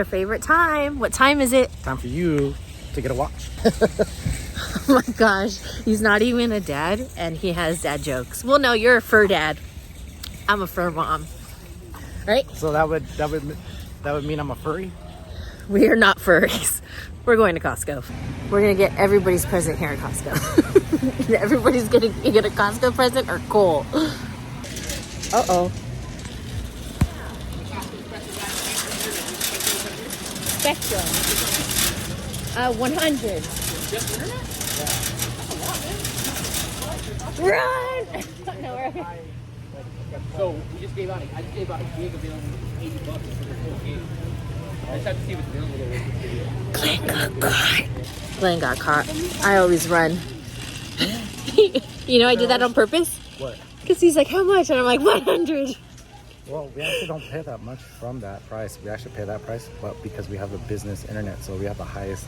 Our favorite time. What time is it? Time for you to get a watch. Oh my gosh. He's not even a dad and he has dad jokes. Well, no, you're a fur dad. I'm a fur mom. Right? So that would mean I'm a furry? We are not furries. We're going to Costco. We're going to get everybody's present here at Costco. Everybody's going to get a Costco present or Cole. Uh-oh. Spectrum. 100. Just internet? Yeah. Run! No, we're okay. So we just gave out I just gave out a gig available for $80 for the whole gig. I just have to see what's available with this video. Glenn got caught. Glenn got caught. I always run. You know, I did that on purpose. What? Because he's like, how much? And I'm like, 100. Well, we actually don't pay that much from that price. We actually pay that price, but because we have a business internet, so we have the highest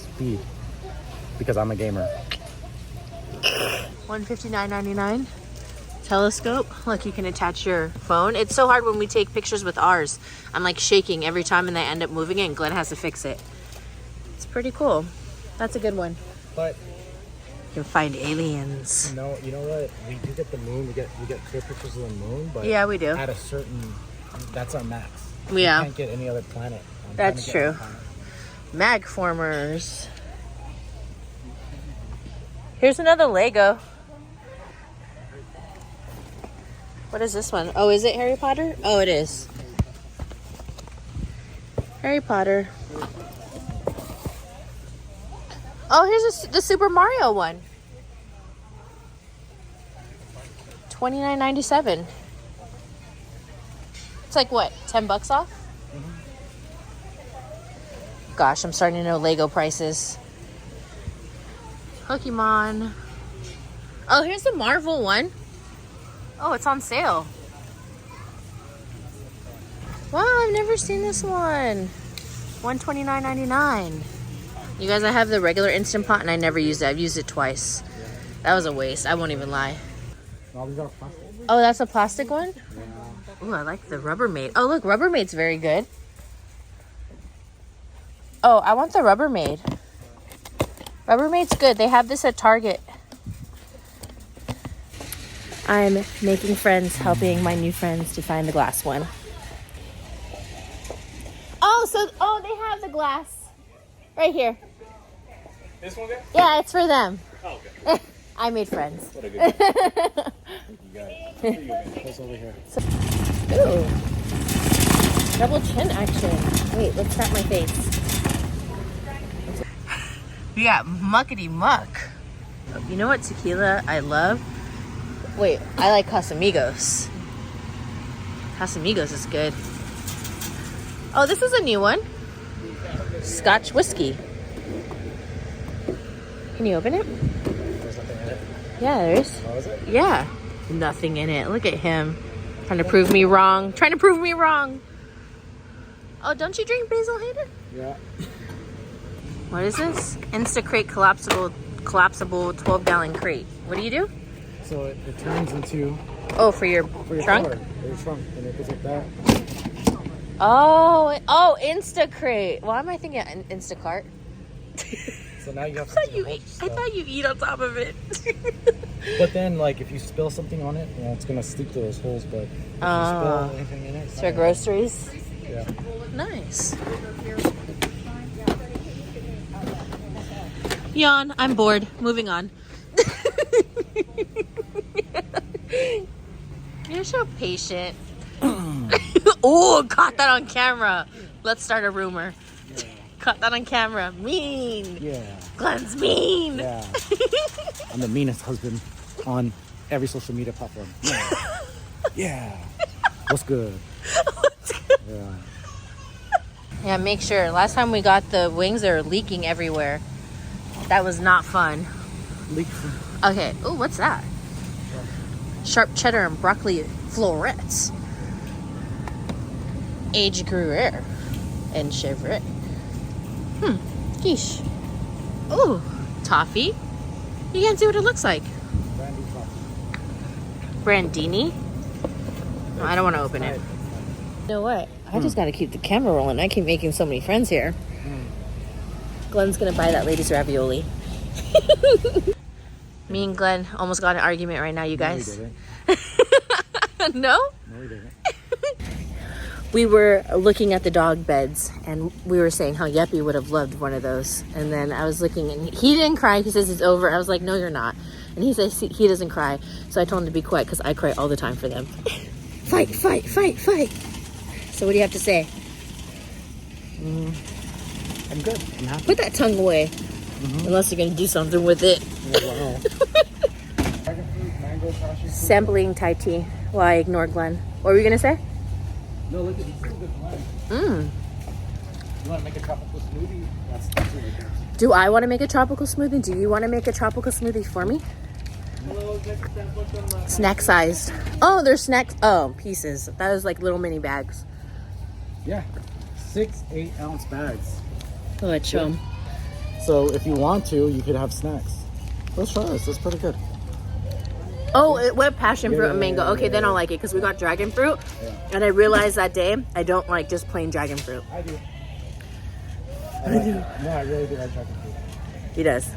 speed. Because I'm a gamer. $159.99. Telescope. Look, you can attach your phone. It's so hard when we take pictures with ours. I'm like shaking every time and they end up moving it and Glenn has to fix it. It's pretty cool. That's a good one. But you can find aliens. no, you know what? We do get the moon. We get clear pictures of the moon, but Yeah, we do. At a certain, that's our max. Yeah. We can't get any other planet. That's true. Mag formers. Here's another Lego. What is this one? Oh, is it Harry Potter? Oh, it is. Harry Potter. Oh, here's the Super Mario one. $29.97. It's like what? $10 off? Gosh, I'm starting to know Lego prices. Pokemon. Oh, here's the Marvel one. Oh, it's on sale. Wow, I've never seen this one. $129.99. You guys, I have the regular Instant Pot and I never used it. I've used it twice. That was a waste. I won't even lie. No, these are plastic. Oh, that's a plastic one? Yeah. Ooh, I like the Rubbermaid. Oh, look, Rubbermaid's very good. Oh, I want the Rubbermaid. Rubbermaid's good. They have this at Target. I'm making friends, helping my new friends to find the glass one. Oh, they have the glass. Right here. This one there? Yeah, it's for them. Oh, okay. I made friends. What a good one. You got it. Close over here. Ooh. Double chin action. Wait, let's tap my face. We got muckety muck. You know what tequila I love? Wait, I like Casamigos. Casamigos is good. Oh, this is a new one. Scotch whiskey. Can you open it? There's nothing in it. Yeah, there is. Oh, is it? Yeah. Nothing in it. Look at him. Trying to prove me wrong. Trying to prove me wrong. Oh, don't you drink Basil Hayden? Yeah. What is this? Instacrate collapsible 12-gallon crate. What do you do? So it turns into Oh, for your trunk? car, for your trunk, and it goes like that. Oh, Instacrate. Why am I thinking Instacart? So now you have I thought to you hold eat, I stuff. thought you eat on top of it. But then, like, if you spill something on it, you know, it's gonna stick to those holes. But if you spill anything in it, It's for groceries. Yeah. Nice. Yawn. I'm bored. Moving on. You're so patient. Oh, caught that on camera. Let's start a rumor. Yeah. Caught that on camera. Mean. Yeah. Glenn's mean. Yeah. I'm the meanest husband on every social media platform. Yeah. Yeah. What's good? Yeah. Yeah, make sure. Last time we got the wings, they were leaking everywhere. That was not fun. Leak. Okay. Oh, what's that? Sharp cheddar and broccoli florets. Aged Gruyere and Chevrolet. Quiche. Oh, toffee. You can't see what it looks like. Brandy coffee. Brandini. No, I don't want to open it. You know what? I just got to keep the camera rolling. I keep making so many friends here. Glenn's going to buy that lady's ravioli. Me and Glenn almost got in an argument right now, you guys. No, we didn't. No? No, we didn't. We were looking at the dog beds, and we were saying how Yeppy would have loved one of those. And then I was looking, and he didn't cry. He says it's over. I was like, no, you're not. And he says he doesn't cry. So I told him to be quiet because I cry all the time for them. Fight, fight, fight, fight. So what do you have to say? I'm good. I'm happy. Put that tongue away. Unless you're going to do something with it. Wow. Dragon fruit, mango, passion fruit. Sampling Thai tea while I ignore Glenn. What were you going to say? No, look at these. Good blend. You want to make a tropical smoothie? That's really good. Do I want to make a tropical smoothie? Do you want to make a tropical smoothie for me? Snack sized. Oh, they're snacks. Oh, pieces. That was like little mini bags. Yeah. 6 8-ounce bags. Oh, let's show them. So if you want to, you could have snacks. Let's try this. It's pretty good. Oh, we have passion fruit and mango. Yeah, Okay, then yeah. I'll like it because we got dragon fruit. Yeah. And I realized that day I don't like just plain dragon fruit. I do. I do. No, I really do like dragon fruit. He does.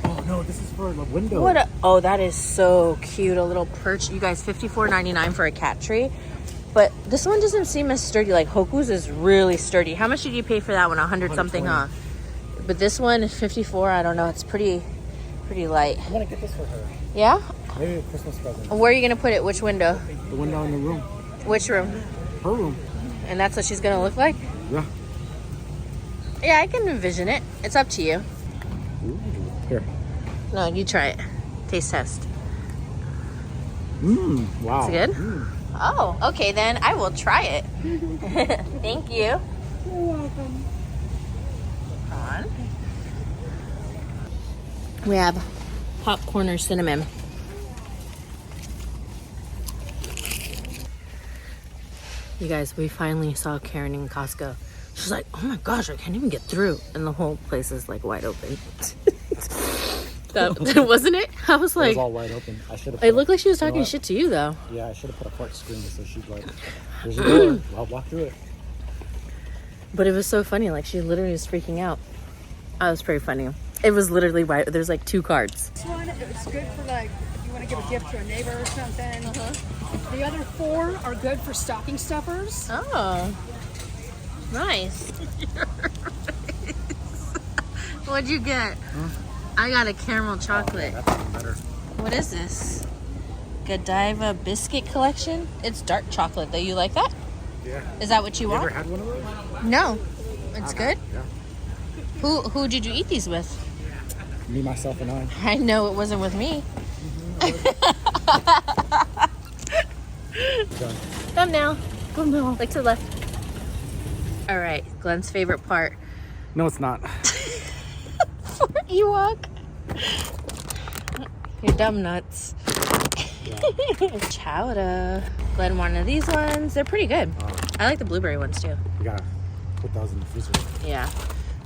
Oh no, this is for the window. What a, oh, that is so cute. A little perch. You guys, $54.99 for a cat tree. But this one doesn't seem as sturdy. Like Hoku's is really sturdy. How much did you pay for that one? 100 something, huh? But this one is 54. I don't know. It's pretty light. I want to get this for her. Yeah? Maybe a Christmas present. Where are you going to put it? Which window? The window in the room. Which room? Her room. And that's what she's going to look like? Yeah. Yeah, I can envision it. It's up to you. Ooh. Here. No, you try it. Taste test. Wow. Is it good? Oh, okay then. I will try it. Thank you. You're welcome. On. We have popcorn or cinnamon. You guys, we finally saw Karen in Costco. She's like, oh my gosh, I can't even get through. And the whole place is like wide open. That, wasn't it? I was It like, was all wide open. I should have. it looked like she was You know talking what? shit to you though. Yeah, I should have put a porch screen so she'd like. There's a door. I'll walk through it. But it was so funny. Like she literally was freaking out. That was pretty funny. It was literally wide. There's like 2 cards. This one, it's good for like, if you want to give a gift to a neighbor or something. The other 4 are good for stocking stuffers. Oh, nice. What'd you get? I got a caramel chocolate. That's even better. What is this? Godiva biscuit collection? It's dark chocolate though. You like that? Yeah. Is that what you You ever want? had one of those? No. It's good? Yeah. Who did you eat these with? Me, myself, and I. I know it wasn't with me. Done. Thumbnail. Thumbnail. Like to the left. All right, Glenn's favorite part. No, it's not. For Ewok. You're dumb nuts. Chowder. Glenn wanted these ones. They're pretty good. I like the blueberry ones too. You gotta put those in the freezer. Yeah.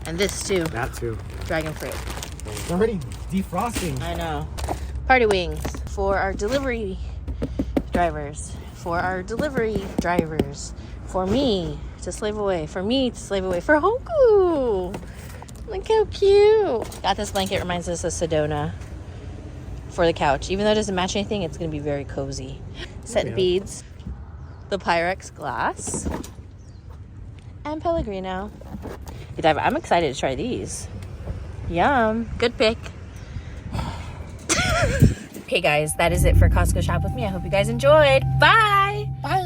And this too. That too. Dragon fruit. It's already defrosting. I know. Party wings for our delivery drivers. For our delivery drivers. For me to slave away. For me to slave away. For Hoku. Look how cute. Got this blanket. Reminds us of Sedona. For the couch. Even though it doesn't match anything, it's going to be very cozy. Set Yeah. beads. The Pyrex glass. And Pellegrino. I'm excited to try these. Yum. Good pick. Okay, guys, that is it for Costco Shop with me. I hope you guys enjoyed. Bye. Bye.